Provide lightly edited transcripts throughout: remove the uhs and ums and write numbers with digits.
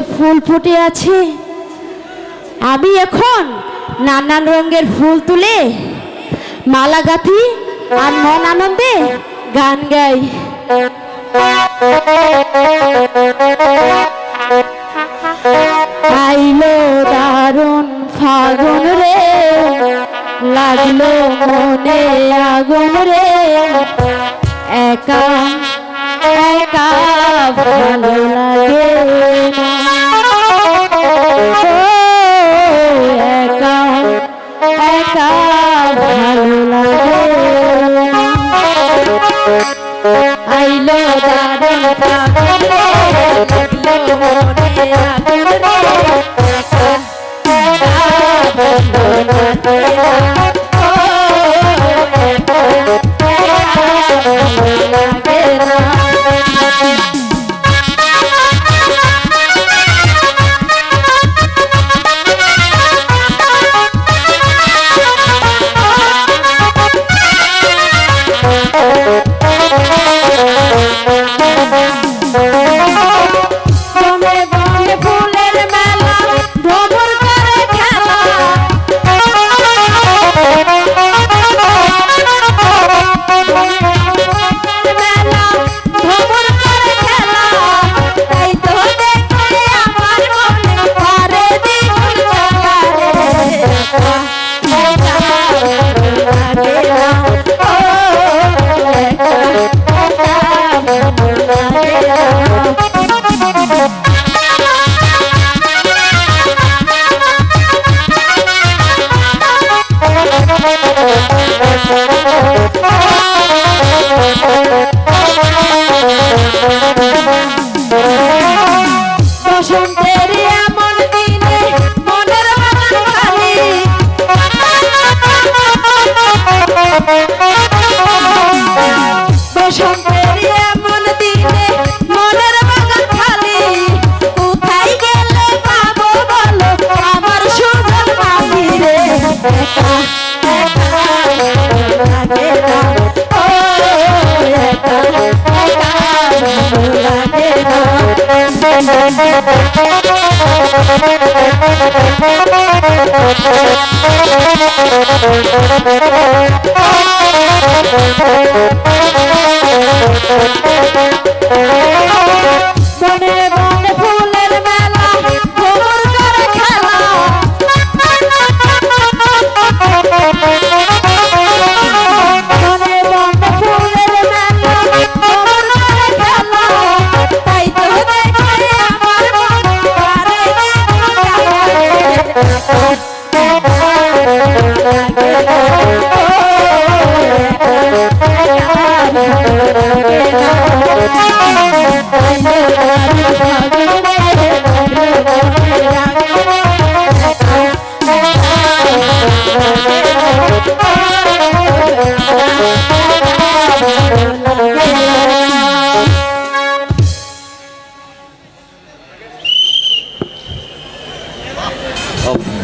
সুন্দর ফুল ফুটে আছে। আমি এখন নানান রঙের ফুল তুলে মালা গাঁথি আর মন আনন্দে গান গাই। আইলো দারুণ ফাগুন রে, লাগলো মনে আগুন রে, একা একা ভালো লাগে না, একা একা ভালো লাগে না। আইলো দারুণ ফাগুন রে, লাগলো মনে আগুন রে, একা একা ভালো লাগে না, একা একা ভালো লাগে না।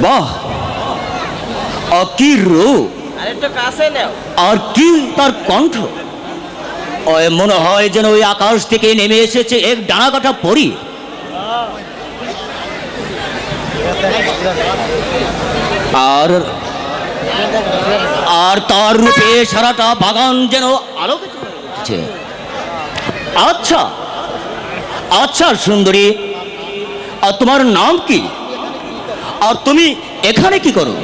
বাহ, কি রূপ আর কি তার কণ্ঠ! মনে হয় যেন ওই আকাশ থেকে নেমে এসেছে এক ডানা কাটা পরী। আর আর তার রূপে সারাটা বাগান যেন আলোকিত হচ্ছে। আচ্ছা আচ্ছা সুন্দরী, আর তোমার নাম কি? আর তুমি এখানে কি করো?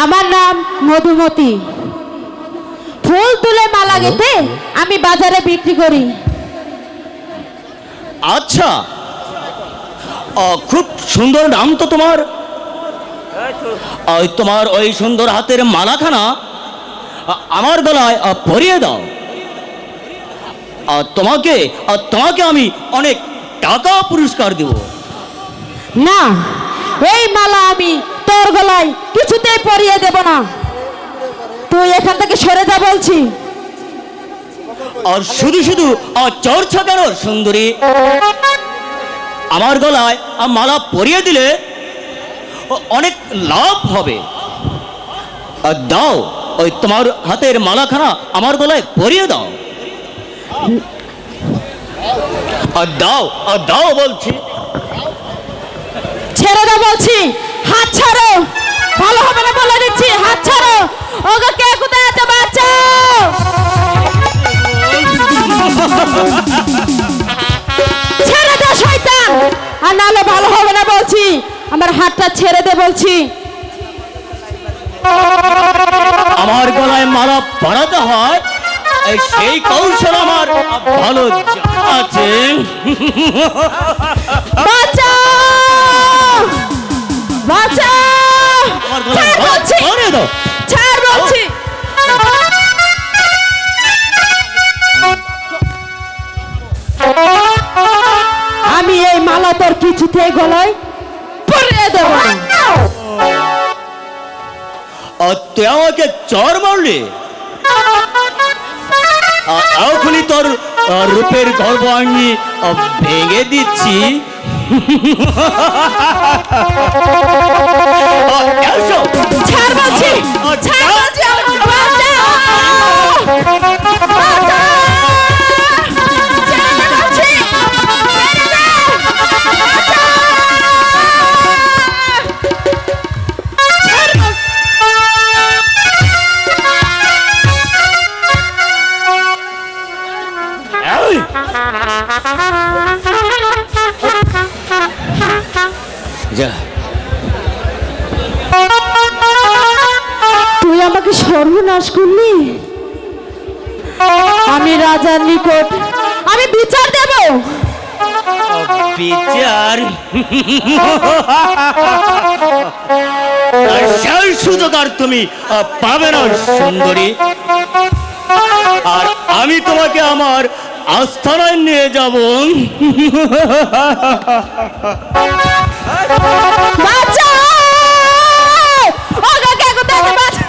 আমার নাম মধুমতি। ফুল তুলে মালা গেঁথে আমি বাজারে বিক্রি করি। আচ্ছা, খুব সুন্দর নাম তো তোমার। তোমার ওই সুন্দর হাতের মালাখানা আমার গলায় পরিয়ে দাও। তোমাকে তোমাকে আমি অনেক টাকা পুরস্কার দেব। না, এই মালা আমি তোর গলায় কিছুতেই পরিয়ে দেব না। তুই এখান থেকে সরে যা বলছি। আর শুধু শুধু চর্চা কেন সুন্দরী? আমার গলায় মালা পরিয়ে দিলে অনেক লাভ হবে। দাও, ওই তোমার হাতের মালাখানা আমার গলায় পরিয়ে দাও। দাও দাও বলছি। ছেড়ে দাও বলছি, হাত ছাড়ো, ভালো হবে না বলে দিচ্ছি, হাত ছাড়ো। ওগো কে কোথায় আছে, বাঁচাও। ছেড়ে দাও শয়তান, আর নাহলে ভালো হবে না বলছি। আমার হাতটা ছেড়ে দে বলছি। আমার গলায় মালা পরাতে হয়, সেই কৌশল আমার ভালো আছে। বাঁচাও, বাঁচাও, আমার গলায় ছাড় মালা বলছি, পরিয়ে দাও। ছাড় বলছি। আমি এই মালা তোর কিছুতে গলায় পরিয়ে দেব না। তুই আমাকে চর মারলি, এখনই তোর রূপের গর্ব আমি ভেঙে দিচ্ছি। ছাড় বলছি, ছাড় বলছি, আমাকে বাঁচাও, বাঁচাও, ছাড় বলছি, ছেড়ে দে, বাঁচাও, ছাড় বলছি। যা, তুই আমাকে সর্বনাশ করলি। আমি রাজার নিকট আমি বিচার দেব। বিচার? সেই সুযোগ আর তুমি পাবে না সুন্দরী। আর আমি তোমাকে আমার আস্থানায় নিয়ে যাব। বাঁচাও! ওগো কে কোথায় আছে, বাঁচাও!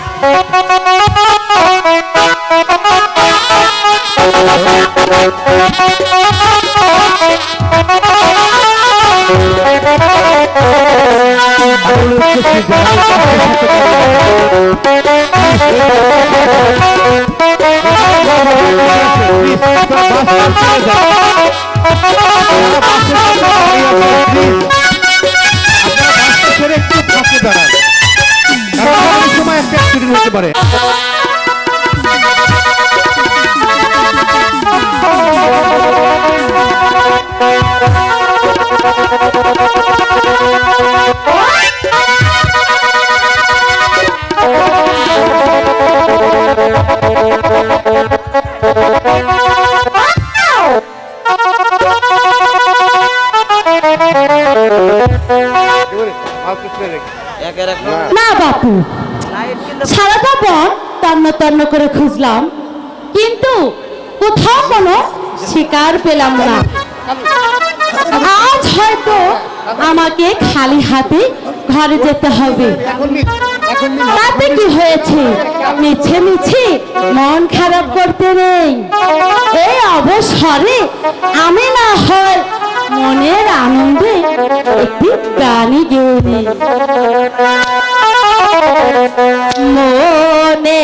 সময় একটা অ্যাক্সিডেন্ট হতে পারে। না বাপু, সারাটা বন তন্ন তন্ন করে খুঁজলাম, কিন্তু কোথাও কোনো শিকার পেলাম না। আজ হয়তো আমাকে খালি হাতে ঘরে যেতে হবে। তাতে কি হয়েছে, মিছে মিছে মন খারাপ করতে নেই। এই অবসরে আমি না হয় মনের আনন্দে একটি গানই গেয়ে নিই। মনে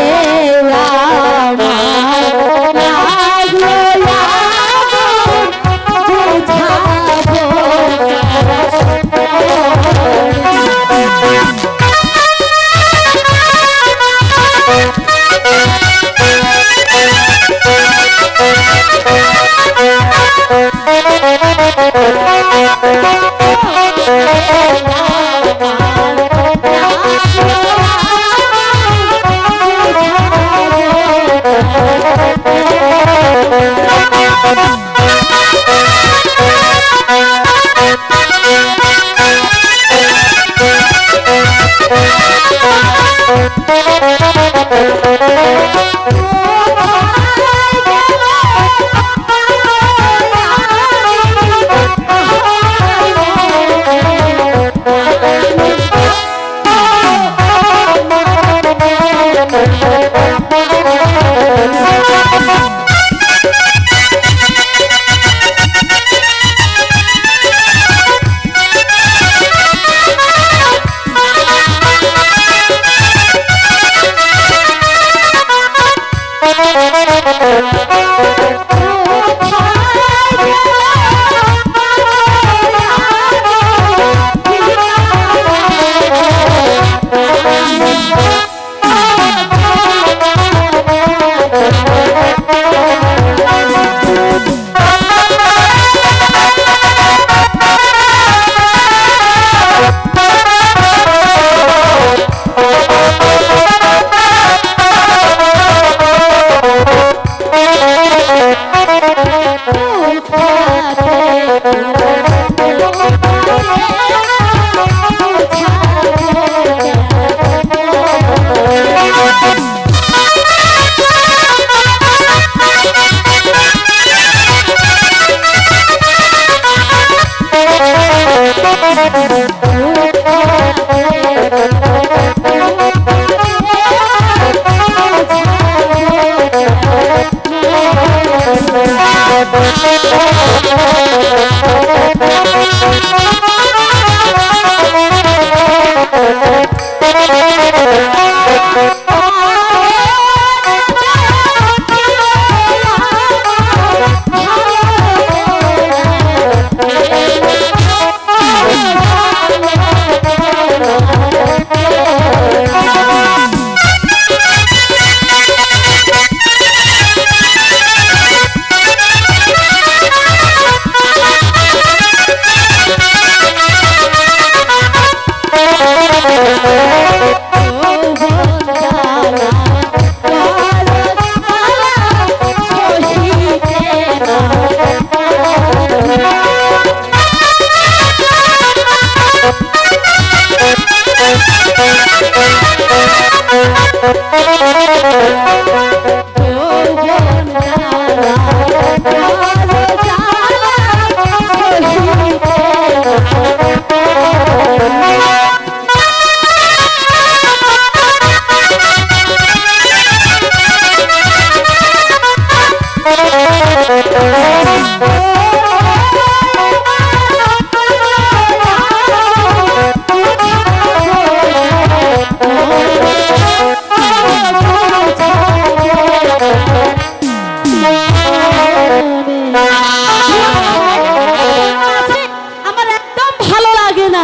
আমার একদম ভালো লাগে না।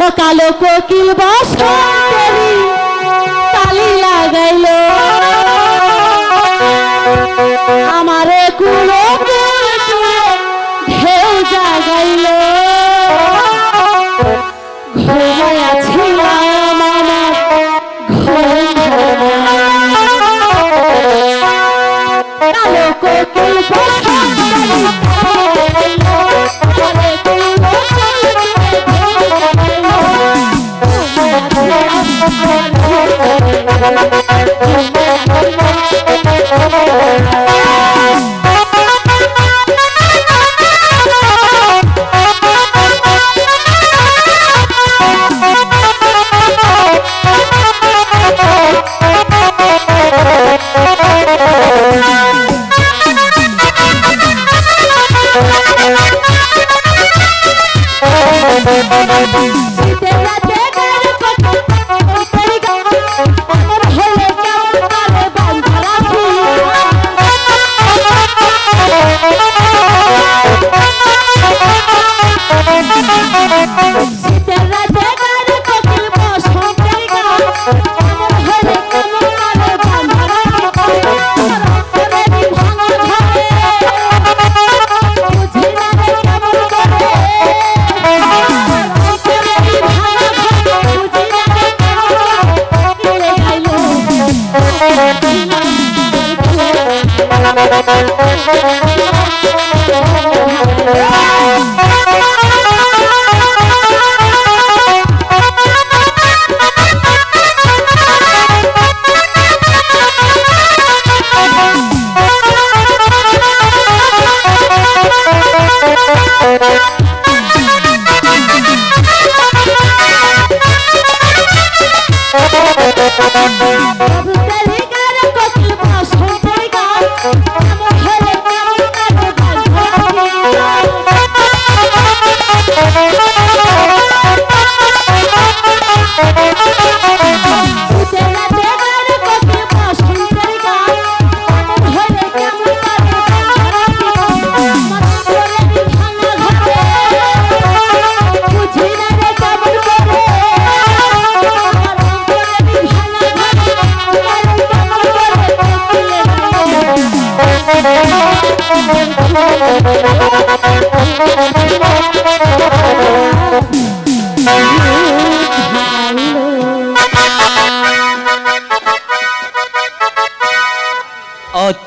ও কালো কোকিল বসন্তী তালি লাগাইলো আমারে কুলো ঢেউ জাগাইলো ঘুমাইয়াছিলাম আমার ঘুম কালো কোকিল বসন্তী আমারে কুলো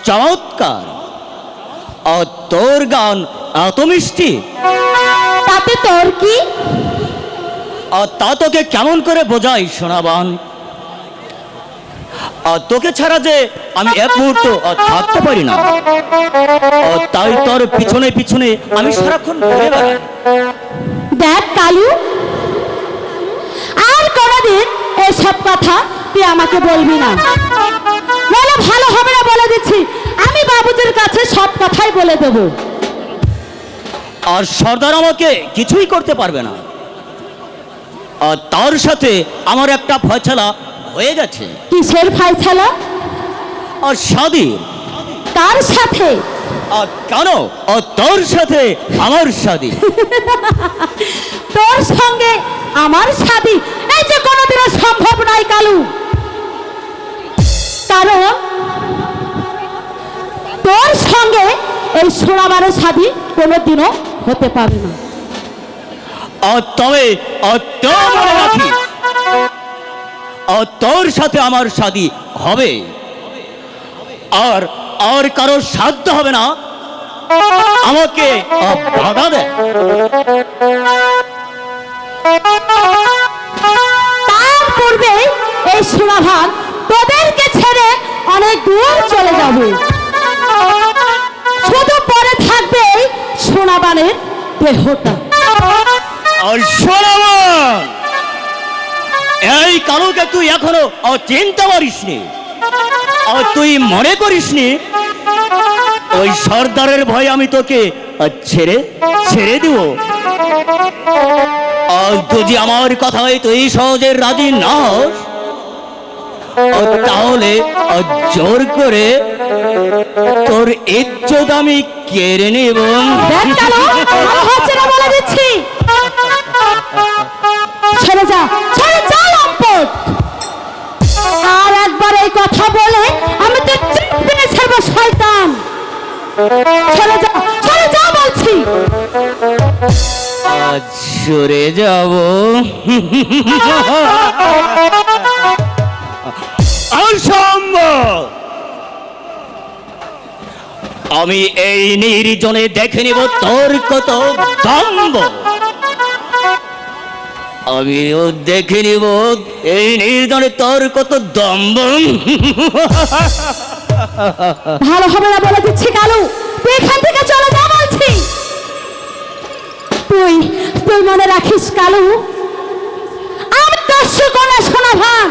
চমৎকার। তোর গান এত মিষ্টি, তাতে তোর কি? তা তোকে কেমন করে বোঝাই শোনাবান? তোকে ছাড়া যে আমি এক মুহূর্ত থাকতে পারি না, তাই তোর পিছনে পিছনে আমি সারাক্ষণ ঘুরে বেড়াই। দেখ কালু, আর কোনোদিন এসব কথা তুই আমাকে বলবি না, বলে ভালো হবে না বলে দিচ্ছি। আমি বাবুজির কাছে সব কথাই বলে দেব। আর সর্দার আমাকে কিছুই করতে পারবে না। আর তার সাথে আমার একটা ফয়সালা হয়ে গেছে। কিসের ফাইসালা? আর শাদির। কার সাথে? আর কেন? আর তোর সাথে আমার শাদি। তোর সঙ্গে আমার শাদি এই যে কোনোদিনও সম্ভব নয় কালু, কারণ তোর সঙ্গে এই সোনাবারের শাদি কোনোদিনও হতে পারে না। আর তবে মনে রাখিস, আর তোর সাথে আমার শাদি হবে। আর আর কারোর সাধ্য হবে না আমাকে বাধা দেয়। তার পূর্বে এই সোনাভান তোদেরকে ছেড়ে অনেক দূর চলে যাবে, শুধু পরে থাকবে এই সোনাবানের দেহটা। আর সোনাবান, এই কালুকে তুই এখনো চিনতে পারিসনি। আর তুই মনে করিসনি ওই সর্দারের ভয় আমি তোকে ছেড়ে ছেড়ে দিব। আর যদি আমার কথায় তুই সহজে রাজি না হস, তাহলে জোর করে তোর ইজ্জত আমি কেড়ে নেব। দেখ কালু, আমার হচ্ছে না বলে দিচ্ছি। ছেড়ে যা, ছেড়ে যা লম্পট। আর একবার এই কথা বলে আমি তো চিপে ছাড়বো শয়তান। ছেড়ে যা, ছেড়ে যা বলছি। আজ সরে যাব। অসম্ভব। আমি এই নির্জনে দেখে নিব তোর কত দম্ভ। আমিও দেখে নিব এই নির্জনে তোর কত দম্ভ। ভালো হবে না বলে দিচ্ছি কালু, তুই এখান থেকে চলে যা বলছি। তুই তুই মনে রাখিস কালু, আমি দস্যু কন্যা সোনাভান।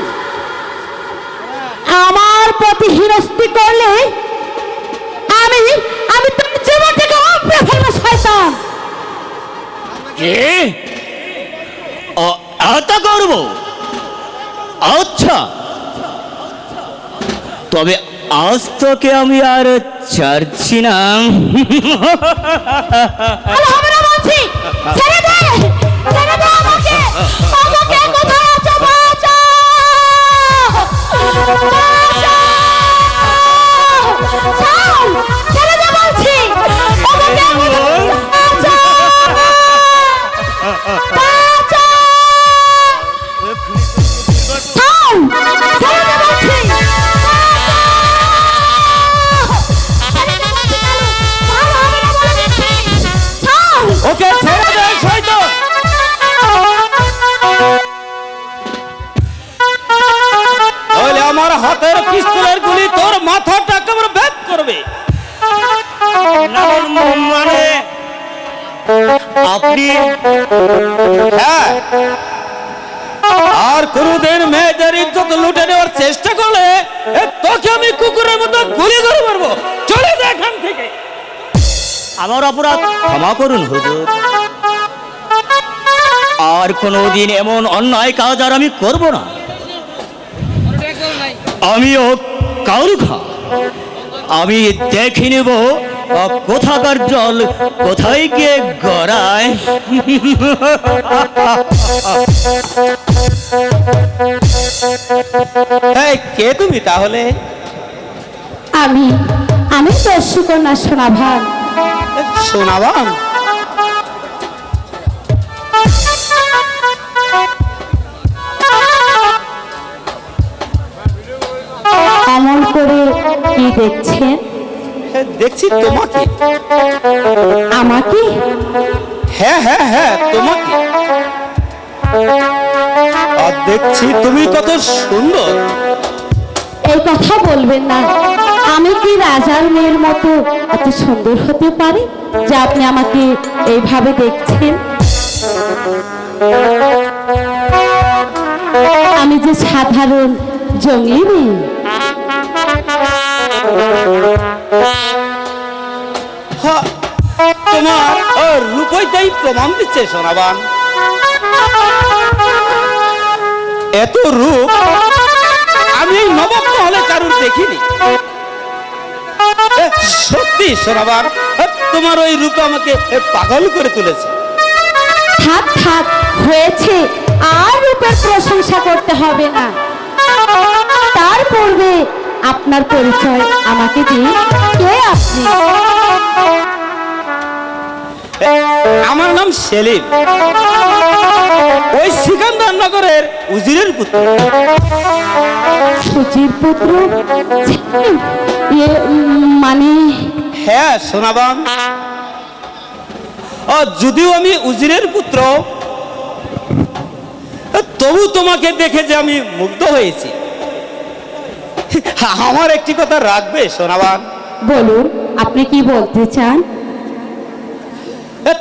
আমার প্রতি হিরস্তি করলে আমি আমি তোর জীবন থেকে উপড়ে ফেলবো শয়তান। কে আতা করব? আচ্ছা, তবে আজ তোকে আমি আর ছাড়ছি না। ভালো হবে না বলছি, ছেড়ে দে, ছেড়ে দে আমাকে। আমাকে কোথায় আছো? বাঁচাও, বাঁচাও। ছাড়, ছেড়ে দে বলছি। আমাকে বাঁচাও, বাঁচাও। ছাড়, ছেড়ে দে বলছি। ওকে ছেড়ে দে শয়তান। তাহলে আমার হাতের পিস্তলের গুলি তোর মাথাটা একেবারে ভেদ করবে। মানে আপনি? হ্যাঁ, আর কোনদিন মেয়েদের ইজ্জত লুটে নেওয়ার চেষ্টা করলে তোকে আমি কুকুরের মতো গুলি করে মারবো। চলে যা এখান থেকে। আমার অপরাধ ক্ষমা করুন হুজুর। আর কোনোদিন এমন অন্যায় কাজ আর আমি করব না। আমিও কাউরুখা, আমি দেখে নেব কোথাকার জল কোথায় গিয়ে গড়ায়। এই কে তুমি তাহলে? আমি আমি দস্যু কন্যা সোনাভান। সোনাবান? এমন করে কি দেখছেন? দেখছি তোমাকে। আমাকে? হ্যাঁ হ্যাঁ হ্যাঁ, তোমাকে। আর দেখছি তুমি কত সুন্দর। এই কথা বলবেন না। আমি কি রাজার মেয়ের মতো এত সুন্দর হতে পারি যে আপনি আমাকে এইভাবে দেখছেন? আমি যে সাধারণ জঙ্গলি মেয়ে। হ্যাঁ, তোমার রূপইটাই প্রমাণ দিচ্ছে সোনাবান। এত রূপ আমি এই নবাব মহলে কারুর দেখিনি। সত্যি সোনাবান, তোমার ওই রূপ আমাকে পাগল করে তুলেছে। থাক থাক, হয়েছে, আর রূপের প্রশংসা করতে হবে না। তার পূর্বে আপনার পরিচয় আমাকে দিন, কে আপনি? আমার নাম সেলিম, ওই সিকান্দার নগরের উজিরের পুত্র। সুচির পুত্র? মানে? হ্যাঁ সোনাবান, যদিও আমি উজিরের পুত্র, তবু তোমাকে দেখে যে আমি মুগ্ধ হয়েছি। আমার একটি কথা রাখবে সোনাবান? বলুন, আপনি কি বলতে চান?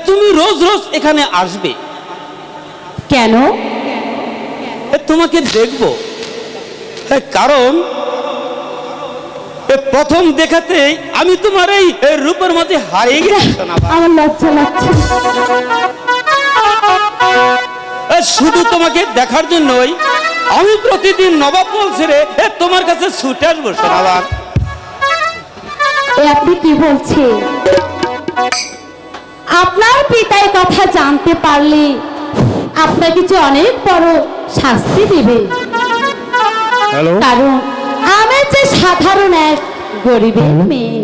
তুমি রোজ রোজ এখানে আসবে কেন? তোমাকে দেখব, কারণ প্রথম দেখাতেই আমি তোমার এই রূপের মাঝে হারিয়ে গেছি সোনাবান। আমার লজ্জা লাগছে। শুধু তোমাকে দেখার জন্যই আমি প্রতিদিন নবাবমহল ছেড়ে তোমার কাছে ছুটে আসবো সোনাবান। এ আপনি কি বলছেন? আপনার পিতা এই কথা জানতে পারলে আপনাকে যে অনেক বড় শাস্তি দিবে। কারণ আমি যে সাধারণ এক গরিবের মেয়ে।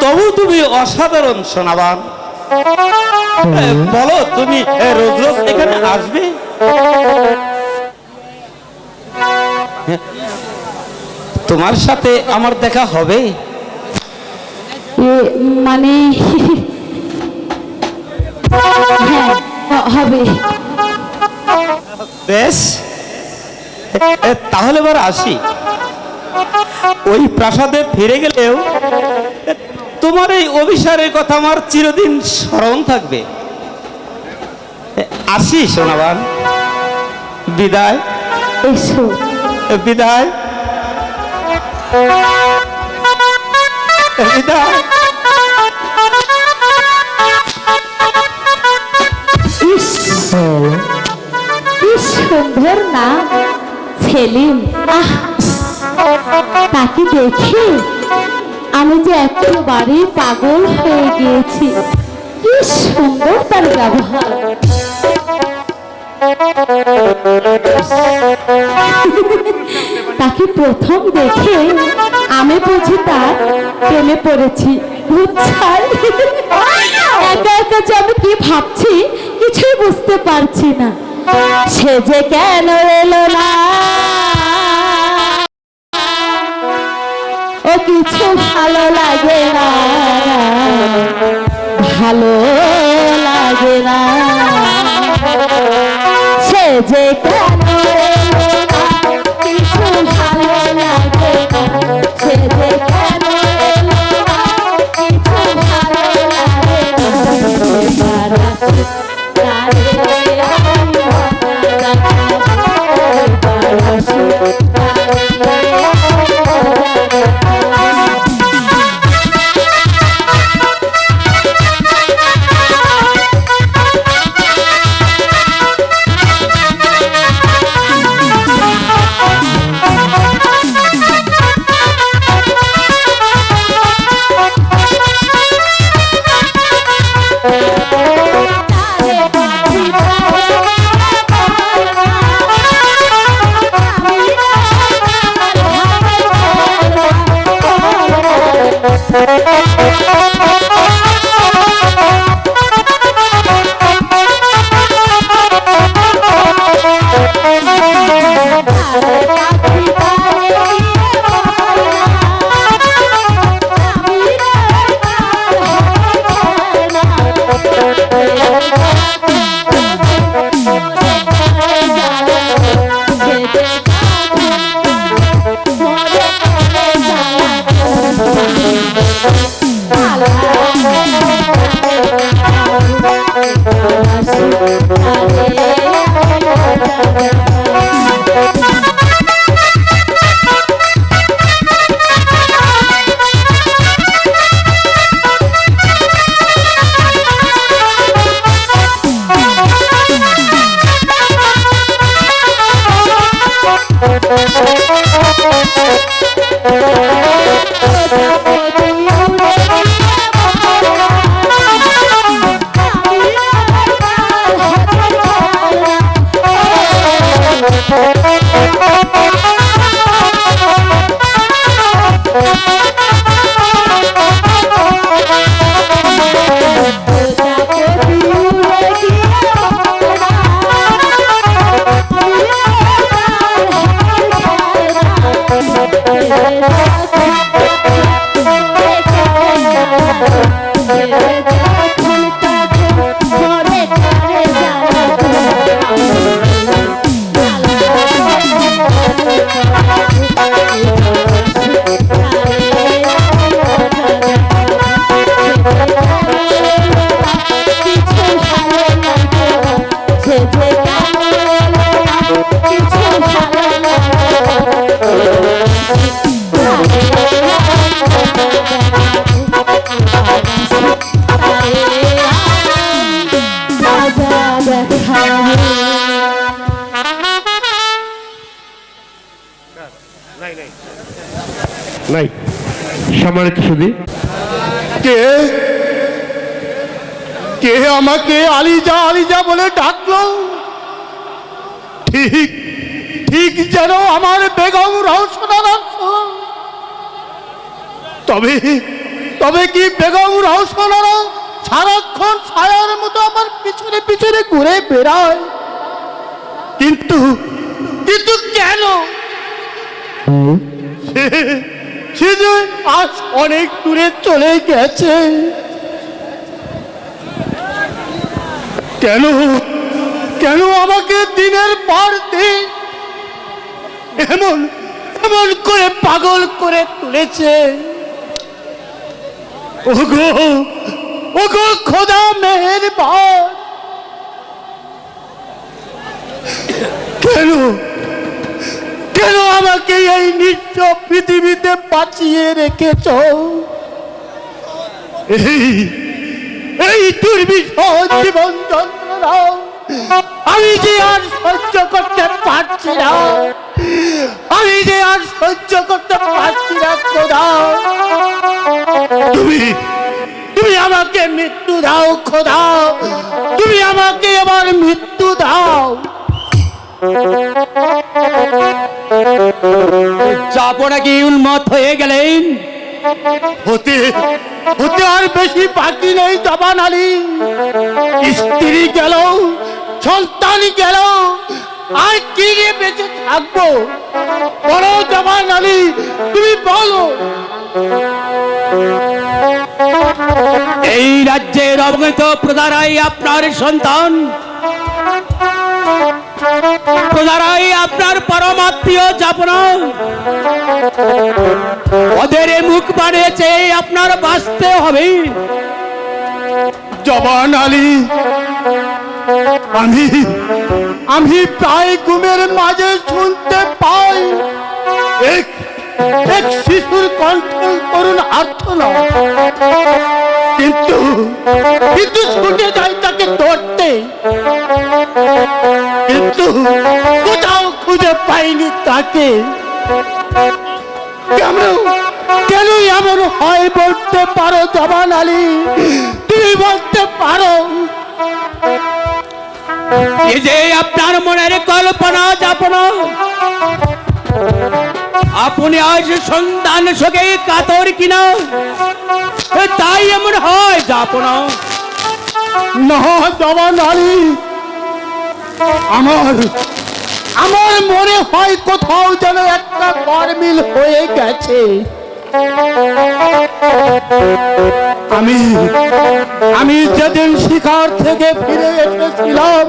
তবু তুমি অসাধারণ সোনাবান। বলো, তুমি রোজ রোজ এখানে আসবে? তোমার সাথে আমার দেখা হবে? মানে হ্যাঁ, হবে। বেশ, তাহলে এবার আসি। ওই প্রাসাদে ফিরে গেলেও তোমার এই অভিসারের কথা আমার চিরদিন স্মরণ থাকবে। আসি সোনাবান, বিদায়। এসো। বিদায়, বিদায়। ইস, কি সুন্দর নাম, সেলিম। আহ, তাকে দেখে আমি যে একেবারে পাগল হয়ে গিয়েছি। কি সুন্দর তার ব্যবহার। তাকে প্রথম দেখে আমি বুঝি তার প্রেমে পড়েছি। বুঝছাই, একা একা যে আমি কি ভাবছি কিছুই বুঝতে পারছি না। সে যে কেন এলো না, ও কিছু ভালো লাগে না, ভালো লাগে না। সে যে কেন এলো না, কিছু ভালো লাগে না। সে যে কেন এলো না, কিছু ভালো লাগে না। ভালোবাসি আরে নাই সম্মানিত সুধী, কে কে আমাকে আলিজা আলিজা বলে ডাকলো? ঠিক ঠিক যেন আমার বেগম রহস্যনারায়ণ। তবে তবে কি বেগম রহস্যনারায়ণ সারাক্ষণ ছায়ার মতো আমার পিছনে পিছনে ঘুরে বেড়ায়? কিন্তু কিন্তু কেন? সে যে আজ অনেক দূরে চলে গেছে। কেন কেন আমাকে দিনের পর দিন এমন এমন করে পাগল করে তুলেছে? ওগো ওগো খোদা মেহেরবান, কেন কেন আমাকে এই নিঃস্ব পৃথিবীতে বাঁচিয়ে রেখেছ? এই দুর্বিষহ জীবন যন্ত্রণা আমি যে আর সহ্য করতে পারছি না, আমি যে আর সহ্য করতে পারছি না। খোদা, তুমি তুমি আমাকে মৃত্যু দাও। খোদা, তুমি আমাকে এবার মৃত্যু দাও। যাপনা কি উন্মত হয়ে গেলেন? হতে হতে আর বেশি বাকি নেই জবান আলী। স্ত্রী গেল, সন্তান গেল, আর কি নিয়ে বেঁচে থাকবো? বলো জবান আলী, তুমি বলো। এই রাজ্যের অবগত প্রজারাই আপনার সন্তান, প্রজারাই আপনার পরমাত্মীয়। যাপনা ওদের মুখ বানিয়েছে, আপনার বাঁচতে হবে। জবান আলী, আমি আমি প্রায় ঘুমের মাঝে শুনতে পাই এক এক শিশুর কণ্ঠ করুণ আর্তনাদ। কিন্তু কিন্তু ছুটে যাই তাকে ধরতে, কিন্তু কোথাও খুঁজে পাইনি তাকে। কেন কেন এমন হয় বলতে পারো জবান আলী? তুমি বলতে পারো? এই যে আপনার মনের কল্পনা যাপনা, আপনি আজ সন্তান শোকে কাতর কিনা, তাই এমন হয় যাপনা। না জবান আলী, আমার আমার মনে হয় কোথাও যেন একটা গরমিল হয়ে গেছে। আমি আমি যেদিন শিকার থেকে ফিরে এসেছিলাম,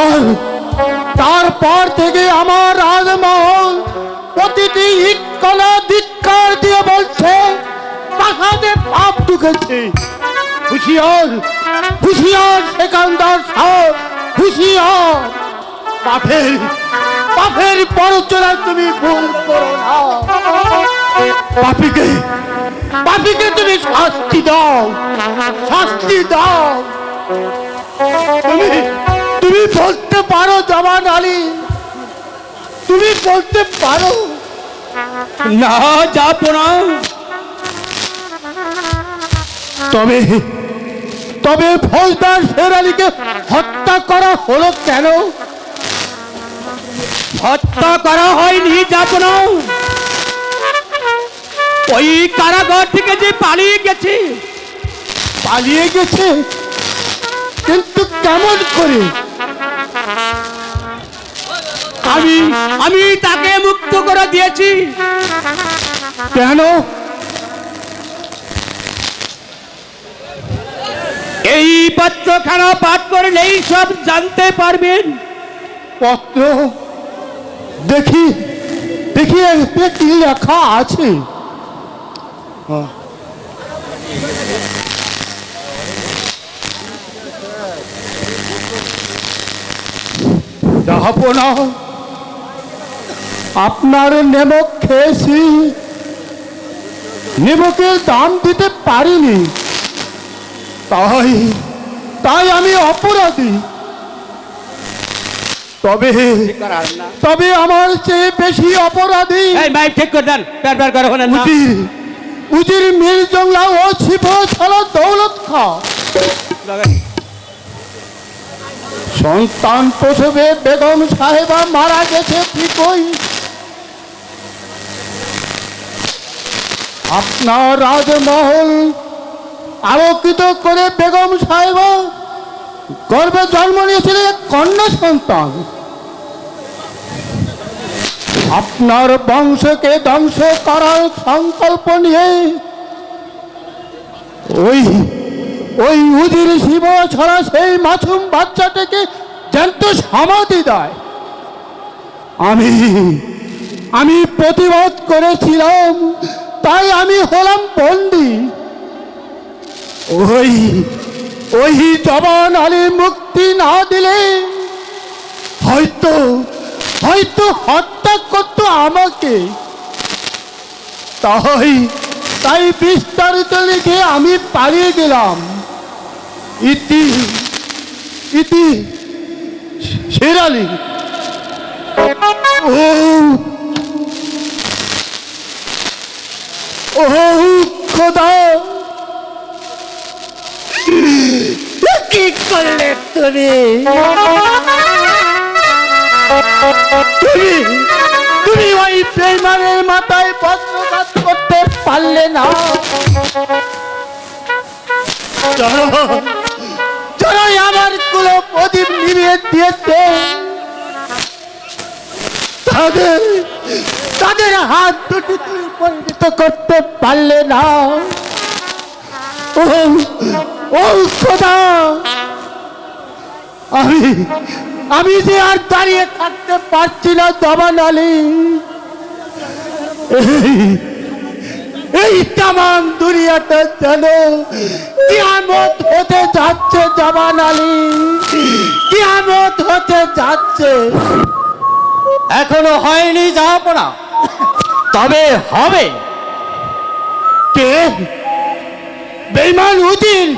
আর তারপর থেকে আমার রাজমহল প্রতিটি ইটকলা ধিক্কার দিয়ে বলছে প্রাসাদে পাপ ঢুকেছে। হুঁশিয়ার হুঁশিয়ার সেকান্দার শাহ, হুঁশিয়ার। পাপের পরচনা তুমি ভুল করো না। পাপীকে তুমি শাস্তি দাও, শাস্তি দাও। তুমি বলতে পারো জবান আলী, তুমি বলতে পারো। না যাব না। তবে ফৌজদার শের আলীকে হত্যা করা হলো কেন? হত্যা করা হয়নি, যাব না। ওই কারাগার থেকে যে পালিয়ে গেছে। পালিয়ে গেছে? কিন্তু কেমন করে? আমি তাকে মুক্ত করে দিয়েছি। কেন? এই পত্রখানা পাঠ করলেই সব জানতে পারবেন। পত্র দেখি, এতে কি লেখা আছে? জাহাপনা, আপনার নেমক খেয়েছি, নেমকের দাম দিতে পারিনি, তাই আমি অপরাধী। তবে আমার চেয়ে বেশি অপরাধী মাইক ঠিক করে দেন, ব্যাপার করে হলেন না। উজির মির জংলা ও ছিপ ছাড়া দৌলত খা। সন্তান প্রসবে বেগম সাহেবা মারা গেছে ঠিকই, আপনার রাজমহল আলোকিত করে বেগম সাহেবা গর্ভে জন্ম নিয়েছিলেন এক কন্যা সন্তান। আপনার বংশকে ধ্বংস করার সংকল্প নিয়ে ওই উজির শিব ছড়া সেই মাসুম বাচ্চাটাকে জ্যান্ত সমাধি দেয়। আমি প্রতিবাদ করেছিলাম, তাই আমি হলাম বন্দী। ওই জবান আলী মুক্তি না দিলে হয়তো হত্যা করতো আমাকে। তাই বিস্তারিত লিখে আমি পালিয়ে গেলাম। ইতি শের আলী। ও খোদা, কি করলে তুমি? তুমি ওই বেঈমানের মাথায় বজ্রপাত করতে পারলে না। চলো আমার কুলো প্রদীপ নিভিয়ে দিয়েছে। তাদের হাত দুটি তুমি পরিণত করতে পারলে না। ও খোদা, আমি যে আর দাঁড়িয়ে থাকতে পারছি না জবান আলী। এই তামাম দুনিয়াটা যেন কিয়ামত হতে যাচ্ছে জবান আলী, কিয়ামত হতে যাচ্ছে। এখনো হয়নি জাহাপনা, তবে হবে। কে? বেঈমান উজির।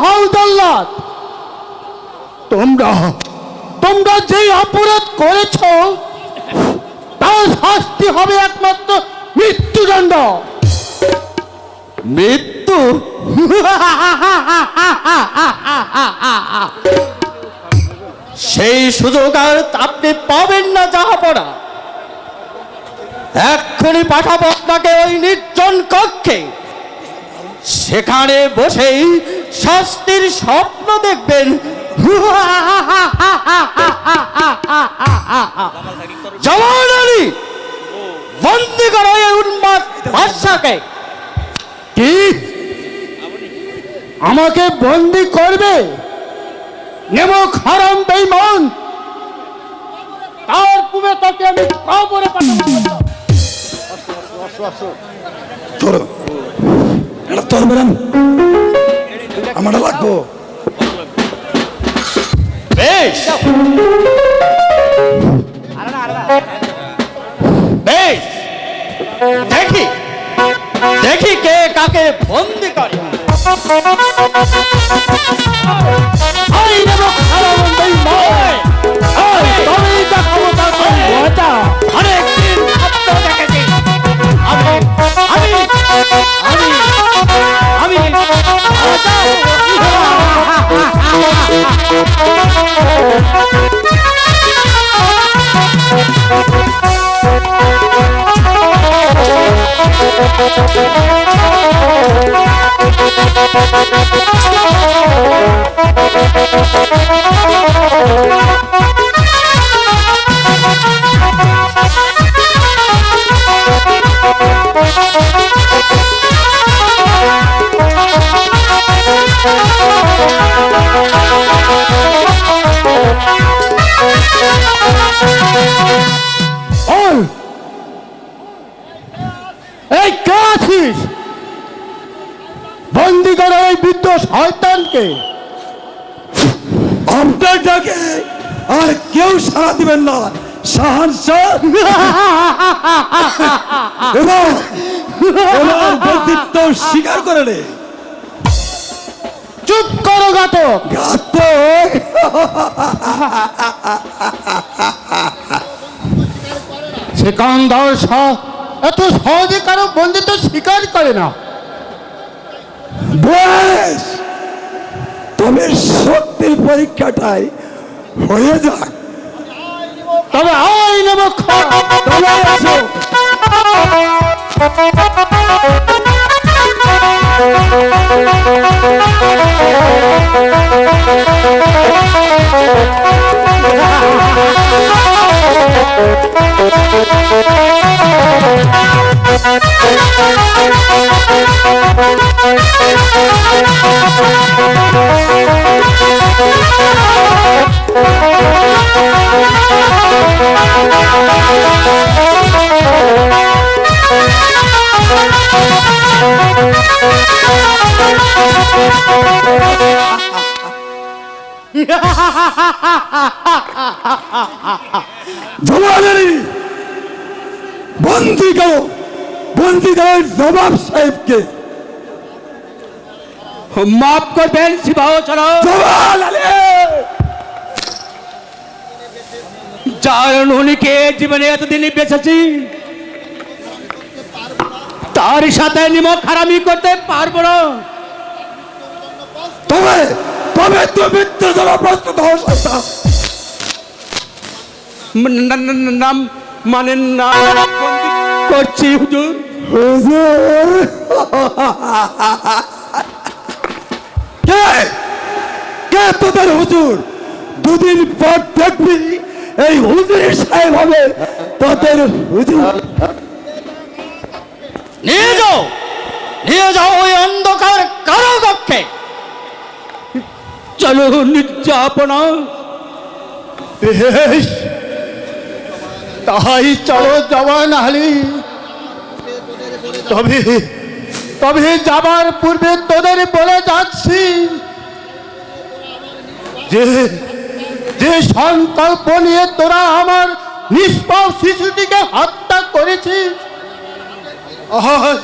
হাউদাল্লাহ, তোমরা যে অপরাধ করেছ তার শাস্তি হবে একমাত্র মৃত্যুদণ্ড। মৃত্যু? সেই সুযোগ আর আপনি পাবেন না জাহাপনা। এক্ষুনি পাঠাবো আপনাকে ওই নির্জন কক্ষে। সেখানে বসেই শাস্তির স্বপ্ন দেখবেন। জওয়ান আলী, বন্দি করো এই উন্মাদ বাদশাকে। কি আমাকে বন্দি করবে? নেমক হারাম বেঈমান, তার পূর্বে তাকে আমি কবরে পাঠাবো। ধরো এটা তোর ম্যাডাম আমার লাগবো। বেশ বেশ, দেখি দেখি কে কাকে বন্দি করে। এই নেমক হারাম বেঈমান, এই তবেই দেখাবো তার মজা। অনেকদিন স্বপ্ন দেখেছি আমি আমি আমি আমি বল, এই কে আছিস? বন্দি করো এই বৃদ্ধ শয়তানকে। আপনার ডাকে আর কেউ সাড়া দিবেন না। শাহানশাহ এবার বন্দিত্ব স্বীকার করে নে। চুপ করো ঘাতক। ঘাতক সিকান্দার শাহ এত সহজে কারো বন্দিত্ব স্বীকার করে না। বেশ, তবে শক্তির পরীক্ষাটাই হয়ে যাক। তবে আই নেমক হারাম। তবে আসো। জওয়ানেরি বন্দি করো, বন্দি করো নবাব সাহেবকে। মাফ করবেন শিবাহচরণ। জওয়ান আলী যার উনিকে জীবনে এতদিন বেঁচেছি তার সাথে নিমক হারামি করতে পারবো না। তবে তবে তুমি মৃত্যুর জন্য প্রস্তুত হও শয়তান। নাম মানে না বন্দি করছি হুজুর। হুজুর কে কে তোদের হুজুর? দুদিন পর দেখবি এই হুজুরের সাহেব হবে তোদের হুজুর। নিয়ে যাও ওই অন্ধকার কারাকক্ষে। চলো নির্যাতনা। বেশ, তাই চলো জওয়ান আলী। তবে তবে যাবার পূর্বে তোদের বলে যাচ্ছি যে যে সংকল্প নিয়ে তোরা আমার নিষ্পাপ শিশুটিকে হত্যা করেছিস, আজ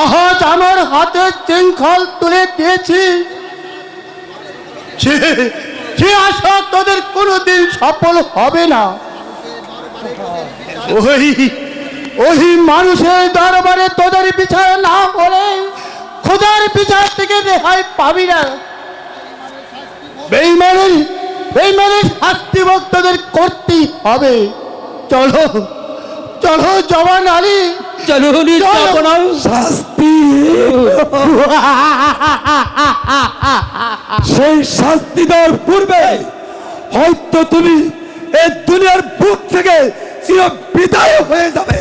আজ আমার হাতে শৃঙ্খল তুলে দিয়েছিস। সে আশা তোদের কোনোদিন সফল হবে না। ওই ওই মানুষের দরবারে তোদের বিচার না করে খোদার বিচার থেকে রেহাই পাবি না। বেঈমানের শাস্তি ভোগ তোদের করতেই হবে। চলো চলো জওয়ান আলী, চলো নির্যাতনা। শাস্তি সেই শাস্তি দেওয়ার পূর্বে হয়তো তুমি এই দুনিয়ার বুক থেকে চির বিদায় হয়ে যাবে।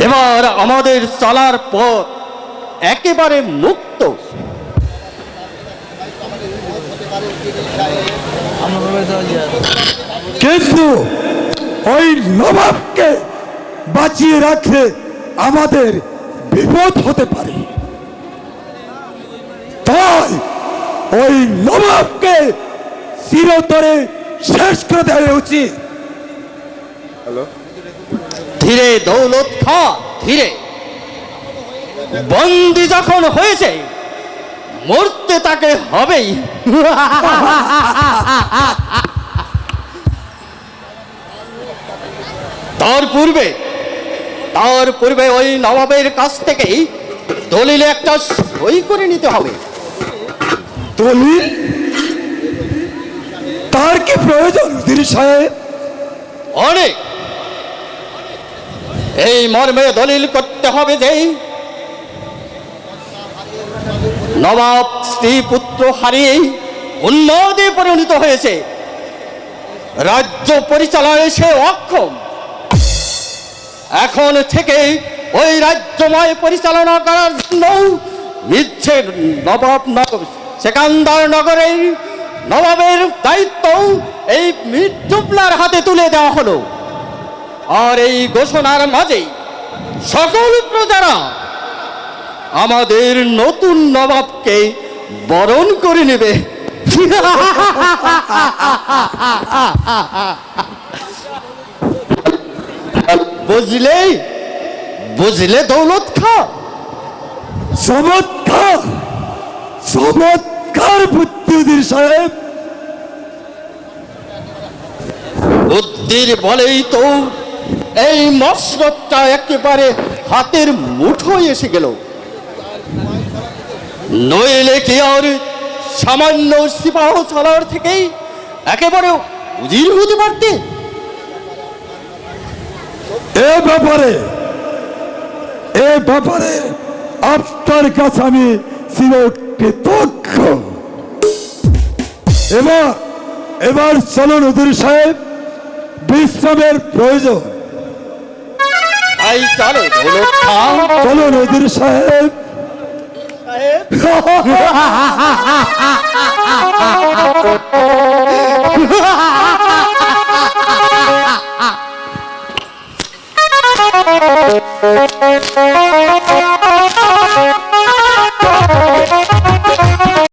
এবার আমাদের চলার পথ একেবারে মুক্ত। কিন্তু ওই নবাবকে বাঁচিয়ে রাখলে আমাদের বিপদ হতে পারে। তাই ওই নবাবকে চিরতরে শেষ করে দেওয়া উচিত। ধীরে দৌলত খা, ধীরে। বন্দি যখন হয়েছে মরতে তাকে হবেই। তার পূর্বে ওই নবাবের কাছ থেকেই দলিলে একটা সই করে নিতে হবে। দলিল? তার কি প্রয়োজন উজির সাহেব? অনেক। এই মর্মে দলিল করতে হবে যে নবাব স্ত্রী পুত্র হারিয়ে উন্মাদে পরিণত হয়েছে, রাজ্য পরিচালনায় সে অক্ষম। এখন থেকে ওই রাজ্যময় পরিচালনা করার জন্য মিচ্ছে নবাব সেকান্দার নগরের নবাবের দায়িত্ব এই মীর জুমলার হাতে তুলে দেওয়া হলো। আর এই ঘোষণার মাঝেই সকল প্রজারা আমাদের নতুন নবাবকে বরণ করে নেবে। বুঝলে দৌলত খা? চমৎকার, চমৎকার বুদ্ধি উজির সাহেব। বুদ্ধির বলেই তো এই মসনদটা একেবারে হাতের মুঠোয় এসে গেল। নইলে কি আর সামান্য সিপাহ সালার থেকেই একেবারে উজির হতে পারতে? এ ব্যাপারে আপনার কাছে আমি চিরকৃতজ্ঞ। এবার চলুন উজির সাহেব, বিশ্রামের প্রয়োজন। তাই চলো দৌলত খা। চলুন উজির সাহেব। সাহেব